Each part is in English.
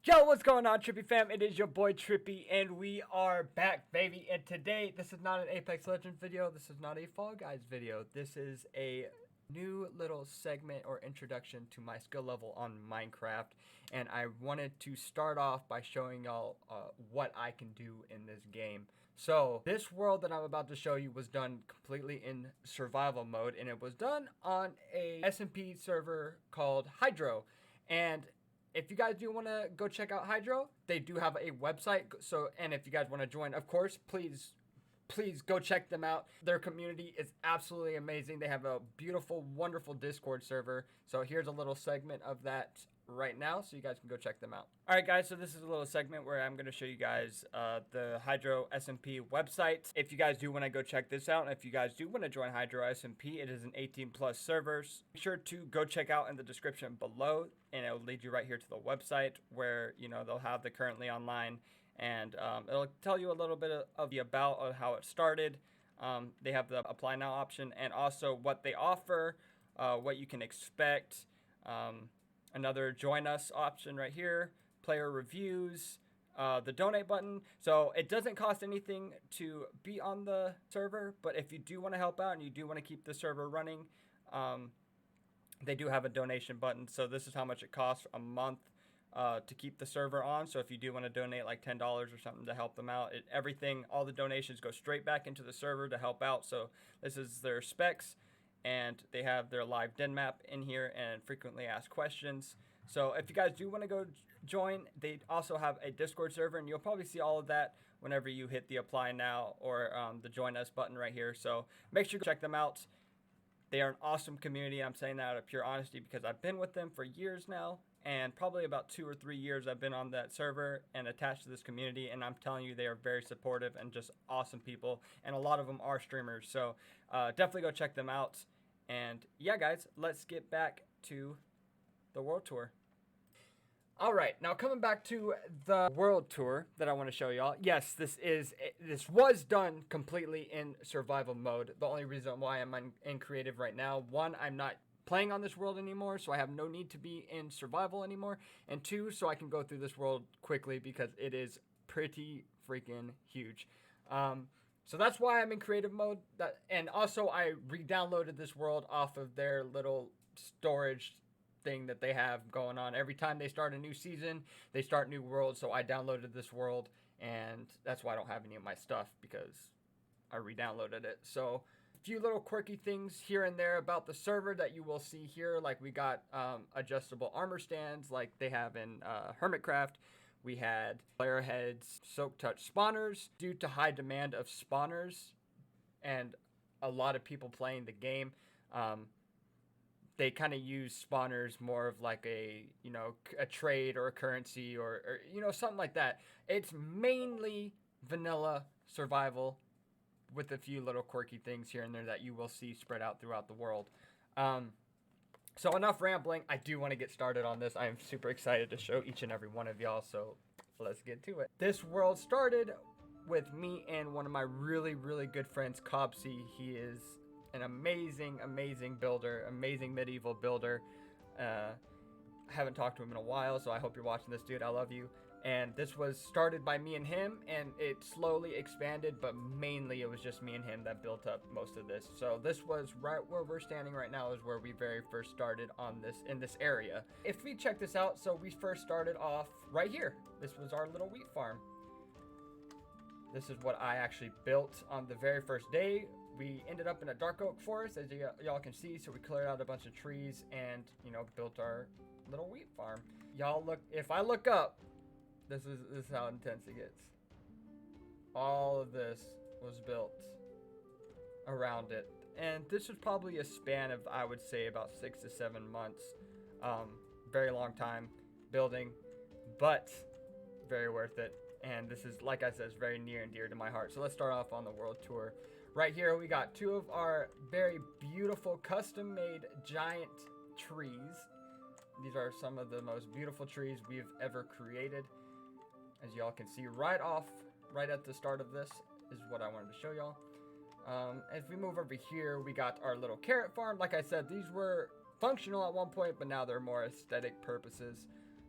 Yo, what's going on, Trippy fam? It is your boy Trippy, and we are back, baby. And today, this is not an Apex Legends video. This is not a Fall Guys video. This is a new little segment or introduction to my skill level on Minecraft. And I wanted to start off by showing y'all what I can do in this game. So, this world that I'm about to show you was done completely in survival mode, and it was done on a SMP server called Hydro. And if you guys do want to go check out Hydro, they do have a website. So, and if you guys want to join, of course, please go check them out. Their community is absolutely amazing. They have a beautiful, wonderful Discord server. So here's a little segment of that right now, so you guys can go check them out. All right, guys, so this is a little segment where I'm going to show you guys the Hydro SMP website. If you guys do want to go check this out, and if you guys do want to join Hydro SMP, it is an 18+ servers. Make sure to go check out in the description below, and it will lead you right here to the website where, you know, they'll have the currently online, and it'll tell you a little bit of the about of how it started. They have the apply now option, and also what they offer, what you can expect. Another join us option right here, player reviews, the donate button. So it doesn't cost anything to be on the server, but if you do want to help out and you do want to keep the server running, they do have a donation button. So this is how much it costs a month to keep the server on. So if you do want to donate like $10 or something to help them out, all the donations go straight back into the server to help out. So this is their specs. And they have their live den map in here and frequently asked questions. So if you guys do want to go join, they also have a Discord server, and you'll probably see all of that whenever you hit the apply now or the join us button right here. So make sure to check them out. They are an awesome community. I'm saying that out of pure honesty because I've been with them for years now, and probably about 2 or 3 years I've been on that server and attached to this community, and I'm telling you, they are very supportive and just awesome people, and a lot of them are streamers. So definitely go check them out. And yeah, guys, let's get back to the world tour. All right, now coming back to the world tour that I want to show y'all. Yes, this was done completely in survival mode. The only reason why I'm in creative right now, one, I'm not playing on this world anymore, so I have no need to be in survival anymore. And two, so I can go through this world quickly because it is pretty freaking huge. So that's why I'm in creative mode. And also I re-downloaded this world off of their little storage thing that they have going on. Every time they start a new season, they start new worlds. So I downloaded this world, and that's why I don't have any of my stuff, because I re-downloaded it. So a few little quirky things here and there about the server that you will see here. Like we got adjustable armor stands like they have in Hermitcraft. We had player heads, soak touch spawners. Due to high demand of spawners and a lot of people playing the game, they kind of use spawners more of like a trade or a currency or something like that. It's mainly vanilla survival with a few little quirky things here and there that you will see spread out throughout the world. So enough rambling. I do want to get started on this. I am super excited to show each and every one of y'all, so let's get to it. This world started with me and one of my really, really good friends, Cobsy. He is an amazing, amazing builder, amazing medieval builder. I haven't talked to him in a while, so I hope you're watching this, dude. I love you. And this was started by me and him, and it slowly expanded, but mainly it was just me and him that built up most of this. So this was right where we're standing right now is where we very first started in this area. If we check this out, so we first started off right here. This was our little wheat farm. This is what I actually built on the very first day. We ended up in a dark oak forest, as y'all can see, so we cleared out a bunch of trees and, built our little wheat farm. Y'all look, if I look up, this is how intense it gets. All of this was built around it. And this was probably a span of, I would say, about 6 to 7 months. Very long time building, but very worth it. And this is, like I said, is very near and dear to my heart. So let's start off on the world tour. Right here, we got 2 of our very beautiful custom-made giant trees. These are some of the most beautiful trees we've ever created. As y'all can see right at the start of this is what I wanted to show y'all. As we move over here, we got our little carrot farm. Like I said, these were functional at one point, but now they're more aesthetic purposes.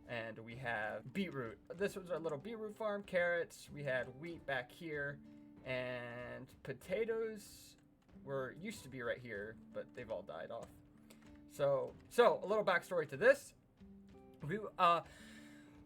and we have beetroot. This was our little beetroot farm. Carrots. We had wheat back here, and potatoes used to be right here, but they've all died off. So a little backstory to this.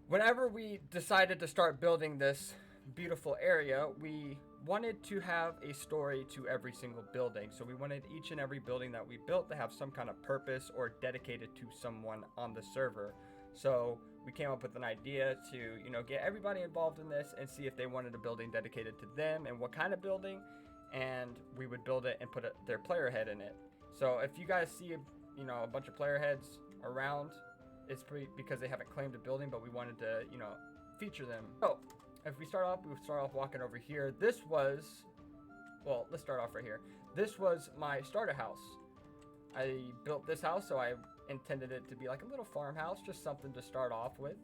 Whenever we decided to start building this beautiful area, we wanted to have a story to every single building. So we wanted each and every building that we built to have some kind of purpose or dedicated to someone on the server. So we came up with an idea to, get everybody involved in this and see if they wanted a building dedicated to them and what kind of building, and we would build it and put their player head in it. So if you guys see, a bunch of player heads around, it's because they haven't claimed a building, but we wanted to, feature them. So if we start off walking over here. Let's start off right here. This was my starter house. I built this house, so I intended it to be like a little farmhouse, just something to start off with.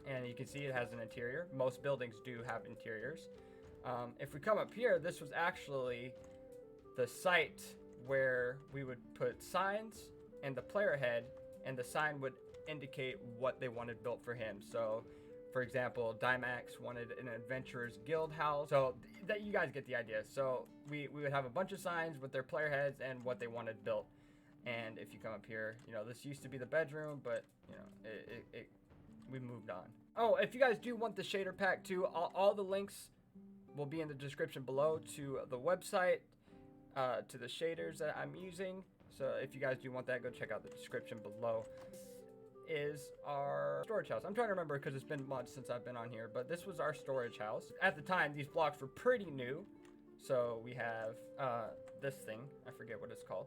And you can see it has an interior. Most buildings do have interiors. If we come up here, this was actually the site where we would put signs and the player head, and the sign would indicate what they wanted built for him. So, for example, Dymax wanted an Adventurers Guild house. So that you guys get the idea. So we would have a bunch of signs with their player heads and what they wanted built. And if you come up here, this used to be the bedroom, but we moved on. Oh, if you guys do want the shader pack too, all the links will be in the description below to the website, to the shaders that I'm using. So if you guys do want that, go check out the description below. Is our storage house. I'm trying to remember because it's been months since I've been on here, but this was our storage house. At the time, these blocks were pretty new. So we have this thing. I forget what it's called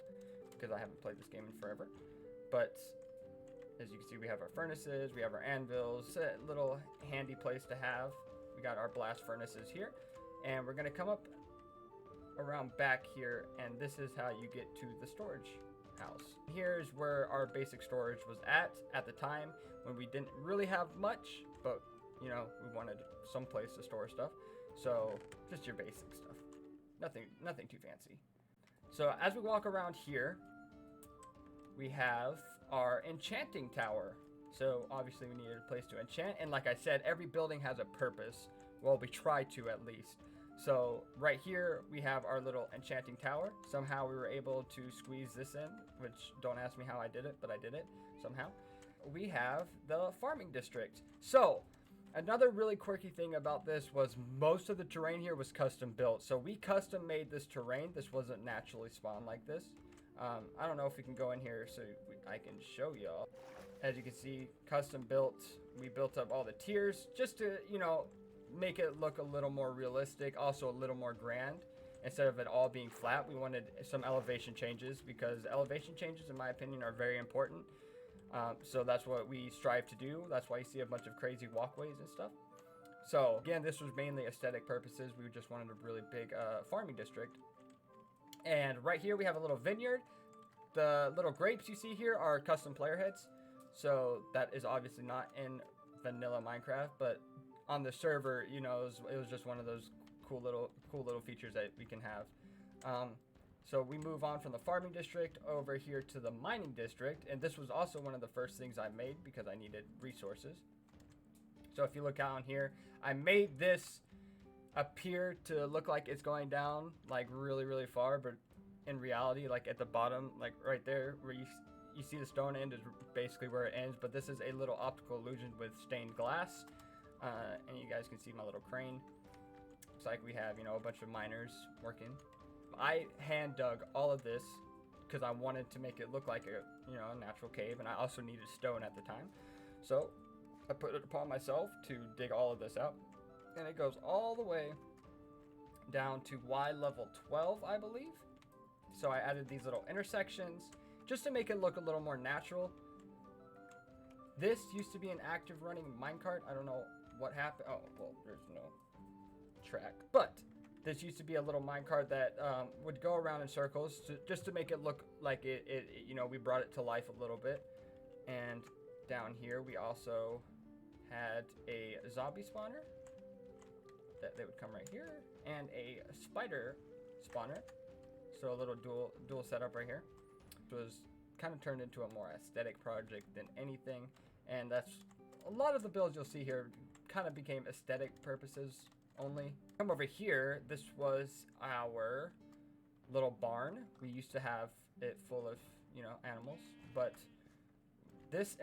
because I haven't played this game in forever. But as you can see, we have our furnaces, we have our anvils. It's a little handy place to have. We got our blast furnaces here, and we're gonna come up around back here, and this is how you get to the storage house. Here's where our basic storage was at the time when we didn't really have much, but we wanted some place to store stuff. So just your basic stuff, nothing too fancy. So as we walk around here, we have our Enchanting Tower. So obviously we needed a place to enchant, and like I said, every building has a purpose. Well, we try to at least. So right here we have our little Enchanting Tower. Somehow we were able to squeeze this in, which don't ask me how I did it, but I did it somehow. We have the farming district. So another really quirky thing about this was most of the terrain here was custom built. So we custom made this terrain. This wasn't naturally spawned like this. I don't know if we can go in here so I can show y'all. As you can see, custom built. We built up all the tiers just to, make it look a little more realistic, also a little more grand. Instead of it all being flat, we wanted some elevation changes, because elevation changes, in my opinion, are very important. So that's what we strive to do. That's why you see a bunch of crazy walkways and stuff. So again, this was mainly aesthetic purposes. We just wanted a really big farming district. And right here we have a little vineyard. The little grapes you see here are custom player heads. So that is obviously not in vanilla Minecraft, but on the server, it was just one of those cool little features that we can have. So we move on from the farming district over here to the mining district, and this was also one of the first things I made because I needed resources. So if you look down here, I made this appear to look like it's going down like really far, but in reality, like at the bottom, like right there where you see the stone end is basically where it ends. But this is a little optical illusion with stained glass. And you guys can see my little crane. Looks like we have, a bunch of miners working. I hand dug all of this because I wanted to make it look like a natural cave, and I also needed stone at the time. So I put it upon myself to dig all of this out, and it goes all the way down to Y level 12, I believe. So I added these little intersections just to make it look a little more natural. This used to be an active running minecart. I don't know what happened. Oh, well, there's no track. But this used to be a little minecart that would go around in circles just to make it look like we brought it to life a little bit. And down here, we also had a zombie spawner that they would come right here, and a spider spawner. So a little dual setup right here. It was kind of turned into a more aesthetic project than anything, and that's a lot of the builds you'll see here kind of became aesthetic purposes only. Come over here, this was our little barn. We used to have it full of, you know, animals, but this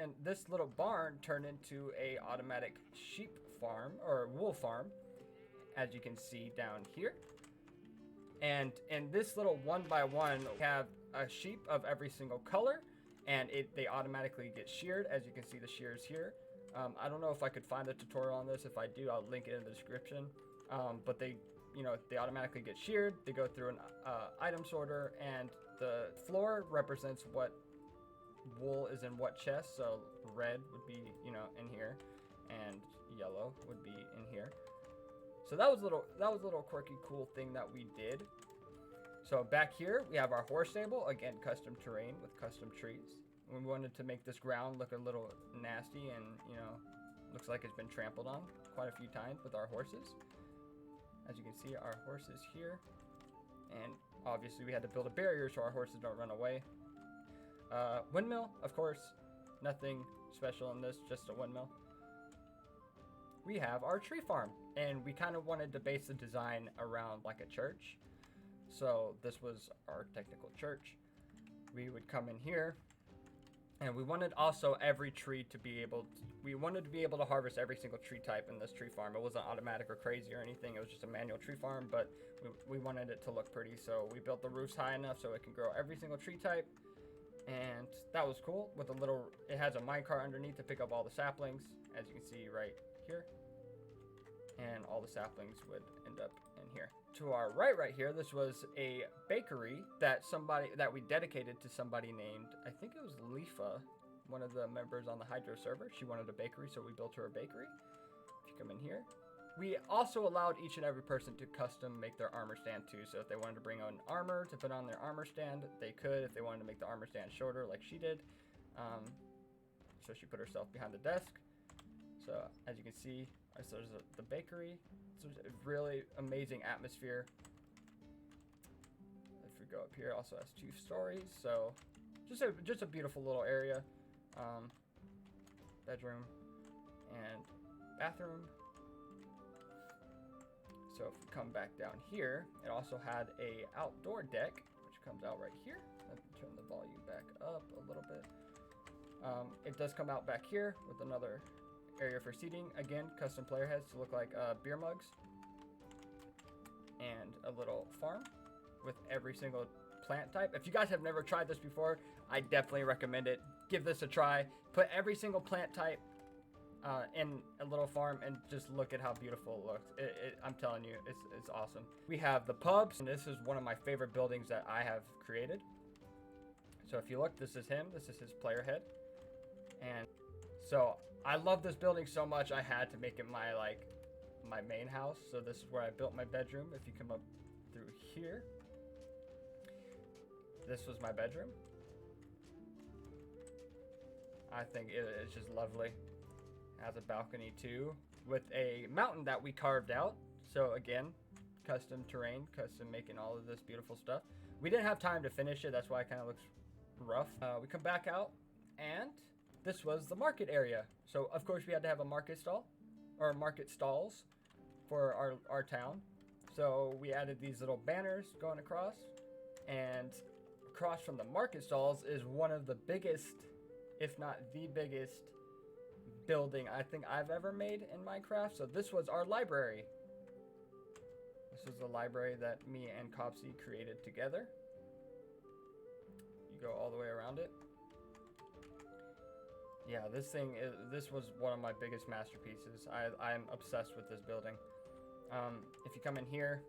little barn turned into a automatic sheep farm or wool farm, as you can see down here. And in this little 1x1, we have a sheep of every single color, and they automatically get sheared, as you can see the shears here. I don't know if I could find a tutorial on this. If I do, I'll link it in the description. But they automatically get sheared. They go through an item sorter, and the floor represents what wool is in what chest. So red would be, you know, in here, and yellow would be in here. So that was a little quirky, cool thing that we did. So back here we have our horse stable, again custom terrain with custom trees. We wanted to make this ground look a little nasty, and you know, looks like it's been trampled on quite a few times with our horses. As you can see, our horses here, and obviously we had to build a barrier so our horses don't run away. Windmill, of course, nothing special in this, just a windmill. We have our tree farm, and we kind of wanted to base the design around like a church. So this was our technical church. We would come in here, and we wanted also every tree to be able to, we wanted to be able to harvest every single tree type in this tree farm. It wasn't automatic or crazy or anything. It was just a manual tree farm, but we wanted it to look pretty. So we built the roofs high enough so it can grow every single tree type. And that was cool with a little, it has a minecart underneath to pick up all the saplings, as you can see right here. And all the saplings would end up in here. To our right here, this was a bakery that we dedicated to somebody named, I think it was Leafa, one of the members on the Hydro server. She wanted a bakery, so we built her a bakery. If you come in here, we also allowed each and every person to custom make their armor stand too. So if they wanted to bring on armor to put on their armor stand, they could. If they wanted to make the armor stand shorter, like she did, so she put herself behind the desk. So as you can see, so there's the bakery. So there's a really amazing atmosphere. If we go up here, also has 2 stories. So just a beautiful little area. Bedroom and bathroom. So if we come back down here, it also had a outdoor deck, which comes out right here. Let me turn the volume back up a little bit. It does come out back here with another area for seating. Again, custom player heads to look like beer mugs. And a little farm with every single plant type. If you guys have never tried this before, I definitely recommend it. Give this a try. Put every single plant type in a little farm and just look at how beautiful it looks. I'm telling you, it's awesome. We have the pubs, and this is one of my favorite buildings that I have created. So if you look, this is him. This is his player head. And so I love this building so much, I had to make it my main house. So this is where I built my bedroom. If you come up through here, this was my bedroom. I think it's just lovely. It has a balcony too, with a mountain that we carved out. So again, custom terrain, custom making all of this beautiful stuff. We didn't have time to finish it, that's why it kind of looks rough. We come back out, and this was the market area. So of course we had to have a market stall, or market stalls for our town. So we added these little banners going across, and across from the market stalls is one of the biggest, if not the biggest, building I think I've ever made in Minecraft. So this was our library. This is the library that me and Copsy created together. You go all the way around it. Yeah, this was one of my biggest masterpieces. I'm obsessed with this building. If you come in here,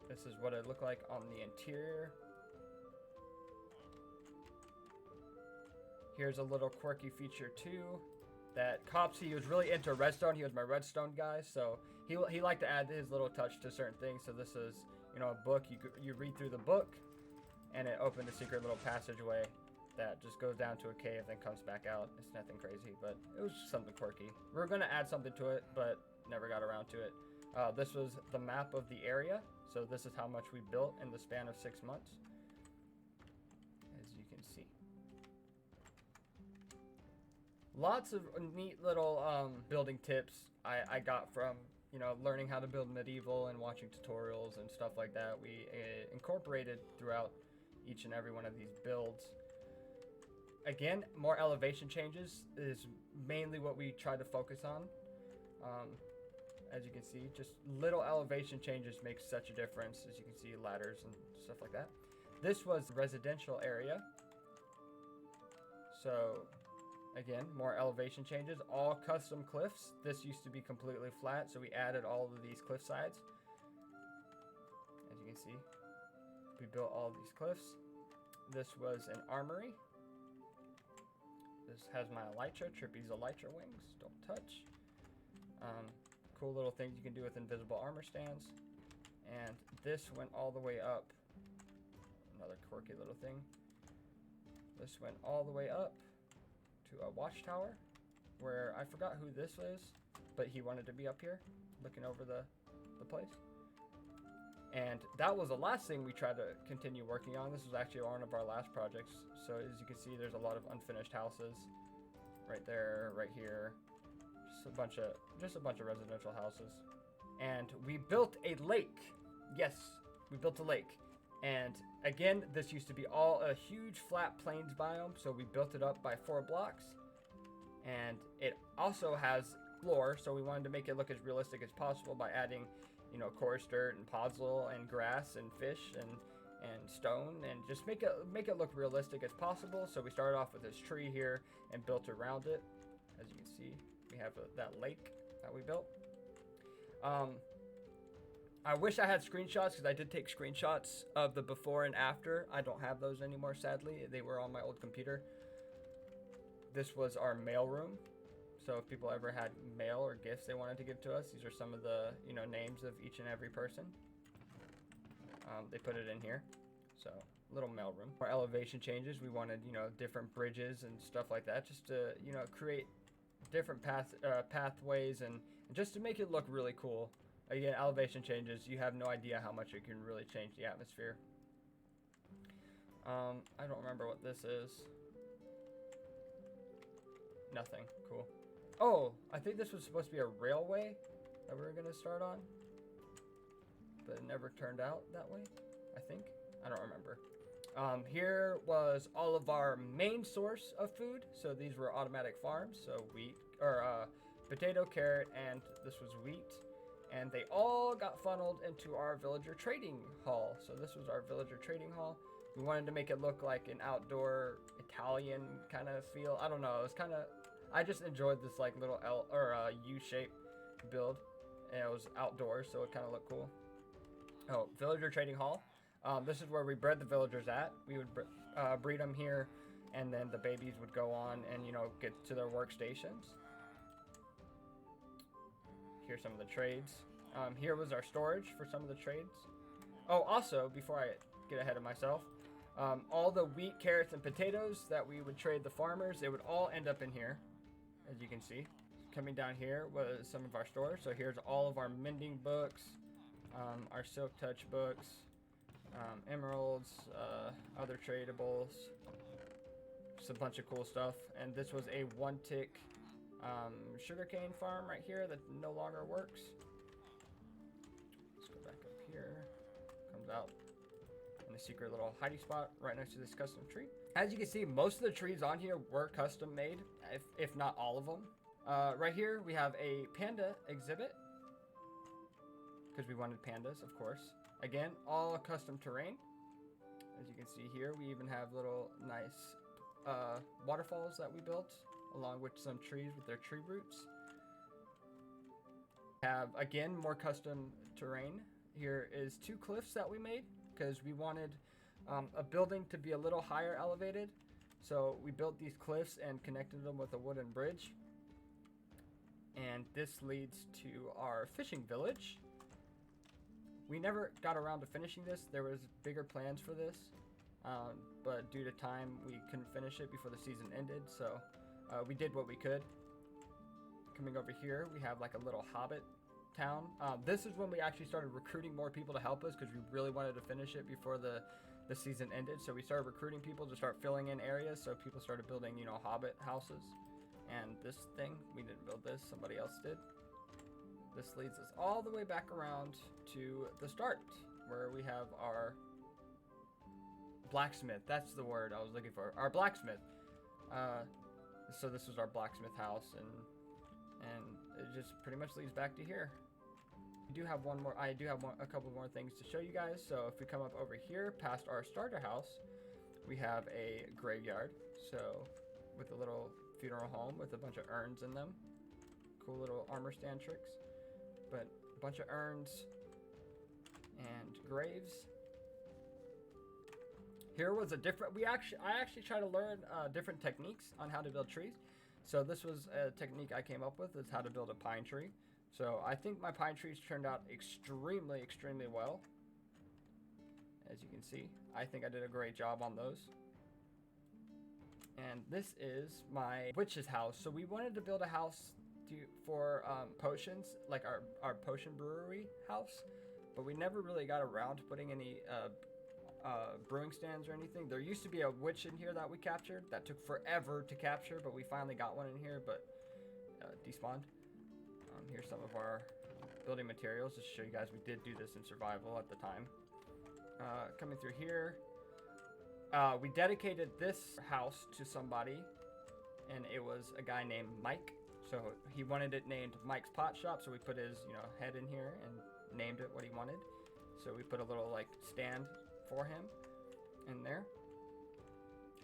this is what it looked like on the interior. Here's a little quirky feature too, that Copsy was really into redstone. He was my redstone guy, so he liked to add his little touch to certain things. So this is, you know, a book. You read through the book, and it opened a secret little passageway that just goes down to a cave, then comes back out. It's nothing crazy, but it was just something quirky. We were gonna add something to it, but never got around to it. This was the map of the area. So this is how much we built in the span of 6 months, as you can see. Lots of neat little building tips I got from, you know, learning how to build medieval and watching tutorials and stuff like that. We incorporated throughout each and every one of these builds. Again, more elevation changes is mainly what we try to focus on. As you can see, just little elevation changes make such a difference. As you can see, ladders and stuff like that. This was the residential area. So again, more elevation changes, all custom cliffs. This used to be completely flat, so we added all of these cliff sides. As you can see, we built all of these cliffs. This was an armory. This has my elytra, Trippy's elytra wings, don't touch. Cool little things you can do with invisible armor stands. And this went all the way up. Another quirky little thing. This went all the way up to a watchtower, where I forgot who this is, but he wanted to be up here looking over the place. And that was the last thing we tried to continue working on. This was actually one of our last projects. So as you can see, there's a lot of unfinished houses right there, right here. Just a bunch of residential houses. And we built a lake. Yes, we built a lake. And again, this used to be all a huge flat plains biome, so we built it up by 4 blocks. And it also has floor, so we wanted to make it look as realistic as possible by adding, you know, coarse dirt and podzol and grass and fish and stone, and just make it look realistic as possible. So we started off with this tree here and built around it. As you can see, we have that lake that we built. I wish I had screenshots, because I did take screenshots of the before and after. I don't have those anymore, sadly. They were on my old computer. This was our mail room. So if people ever had mail or gifts they wanted to give to us, these are some of the, you know, names of each and every person. They put it in here. So little mail room. For elevation changes, we wanted, you know, different bridges and stuff like that, just to, you know, create different pathways and just to make it look really cool. Again, elevation changes, you have no idea how much it can really change the atmosphere. I don't remember what this is. Nothing. Cool. Oh, I think this was supposed to be a railway that we were going to start on, but it never turned out that way, I think. I don't remember. Here was all of our main source of food. So these were automatic farms. So wheat, or potato, carrot, and this was wheat. And they all got funneled into our villager trading hall. So this was our villager trading hall. We wanted to make it look like an outdoor Italian kind of feel. I don't know. It was kind of, I just enjoyed this like little L or U-shaped build. And it was outdoors, so it kind of looked cool. Oh, villager trading hall. This is where we bred the villagers at. We would breed them here, and then the babies would go on and, you know, get to their workstations. Here's some of the trades. Here was our storage for some of the trades. Oh, also, before I get ahead of myself, all the wheat, carrots, and potatoes that we would trade the farmers, they would all end up in here, as you can see. Coming down here was some of our stores. So here's all of our mending books, our silk touch books, emeralds, other tradables, just a bunch of cool stuff. And this was a 1-tick sugarcane farm right here that no longer works. Let's go back up here. Comes out in a secret little hiding spot right next to this custom tree. As you can see, most of the trees on here were custom made, if not all of them. Right here we have a Panda Exhibit, because we wanted pandas, of course. Again, all custom terrain. As you can see here, we even have little nice waterfalls that we built, along with some trees with their tree roots. Have, again, more custom terrain. Here is 2 cliffs that we made, because we wanted a building to be a little higher elevated. So we built these cliffs and connected them with a wooden bridge. And this leads to our fishing village. We never got around to finishing this. There was bigger plans for this, but due to time, we couldn't finish it before the season ended. So we did what we could. Coming over here, we have like a little hobbit town. This is when we actually started recruiting more people to help us, because we really wanted to finish it before the season ended. So we started recruiting people to start filling in areas. So people started building, you know, hobbit houses. And this thing, we didn't build this, somebody else did. This leads us all the way back around to the start, where we have our blacksmith. That's the word I was looking for. Our blacksmith. So this was our blacksmith house, and it just pretty much leads back to here. We do have one more. I do have a couple more things to show you guys. So if we come up over here past our starter house, we have a graveyard. So with a little funeral home with a bunch of urns in them. Cool little armor stand tricks. But a bunch of urns and graves. Here was a different, I actually try to learn different techniques on how to build trees. So this was a technique I came up with, is how to build a pine tree. So I think my pine trees turned out extremely, extremely well. As you can see, I think I did a great job on those. And this is my witch's house. So we wanted to build a house for potions, like our potion brewery house. But we never really got around to putting any brewing stands or anything. There used to be a witch in here that we captured that took forever to capture, but we finally got one in here, but despawned. Here's some of our building materials just to show you guys we did do this in survival at the time. Coming through here, we dedicated this house to somebody, and it was a guy named Mike. So he wanted it named Mike's Pot Shop, so we put his head in here and named it what he wanted. So we put a little like stand for him in there.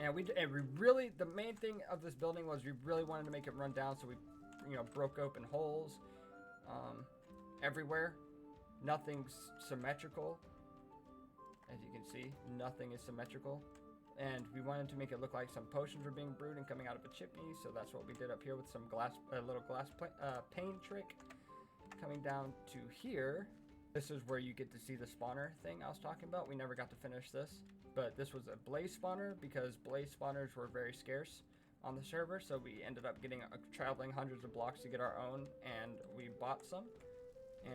And we really, the main thing of this building was we really wanted to make it run down, so we broke open holes everywhere. Nothing's symmetrical. As you can see, nothing is symmetrical. And we wanted to make it look like some potions were being brewed and coming out of a chimney, so that's what we did up here with some little glass pane trick. Coming down to here, this is where you get to see the spawner thing I was talking about. We never got to finish this, but this was a blaze spawner because blaze spawners were very scarce on the server, so we ended up traveling hundreds of blocks to get our own, and we bought some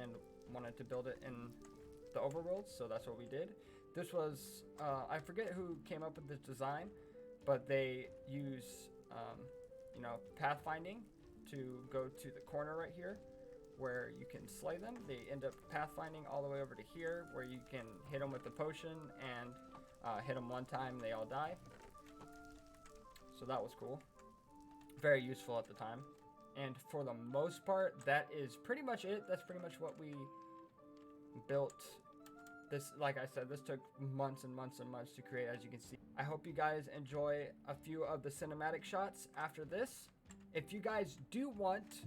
and wanted to build it in the overworld, so that's what we did. This was, I forget who came up with this design, but they use, pathfinding to go to the corner right here where you can slay them. They end up pathfinding all the way over to here where you can hit them with the potion and hit them one time, they all die. So that was cool. Very useful at the time. And for the most part, that is pretty much it. That's pretty much what we built. This, like I said, this took months and months and months to create, as you can see. I hope you guys enjoy a few of the cinematic shots after this. If you guys do want,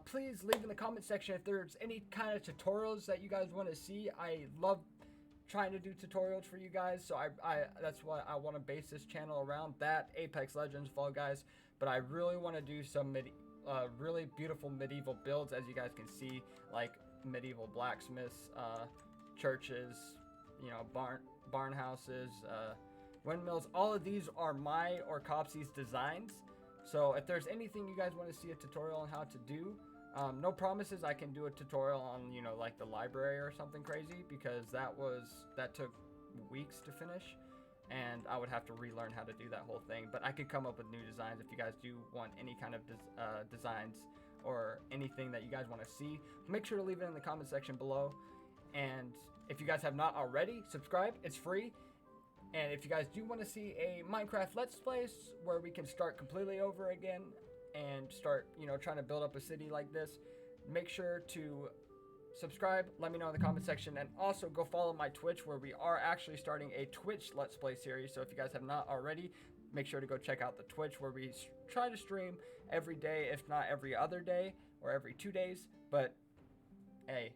please leave in the comment section if there's any kind of tutorials that you guys want to see. I love trying to do tutorials for you guys, so that's what I want to base this channel around, that Apex Legends, Fall Guys. But I really want to do some really beautiful medieval builds, as you guys can see, like medieval blacksmiths, churches, barn houses, windmills. All of these are my or Copsy's designs. So if there's anything you guys want to see a tutorial on how to do, no promises I can do a tutorial on, like the library or something crazy, because that took weeks to finish, and I would have to relearn how to do that whole thing. But I could come up with new designs if you guys do want any kind of designs or anything that you guys want to see. Make sure to leave it in the comment section below. And if you guys have not already, subscribe. It's free. And if you guys do want to see a Minecraft Let's Play where we can start completely over again and start, trying to build up a city like this, make sure to subscribe. Let me know in the comment section. And also go follow my Twitch, where we are actually starting a Twitch Let's Play series. So if you guys have not already, make sure to go check out the Twitch, where we try to stream every day, if not every other day or every 2 days. But hey,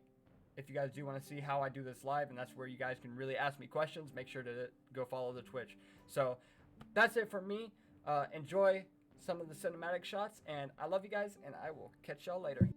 if you guys do want to see how I do this live, and that's where you guys can really ask me questions, make sure to go follow the Twitch. So that's it for me. Enjoy some of the cinematic shots, and I love you guys, and I will catch y'all later.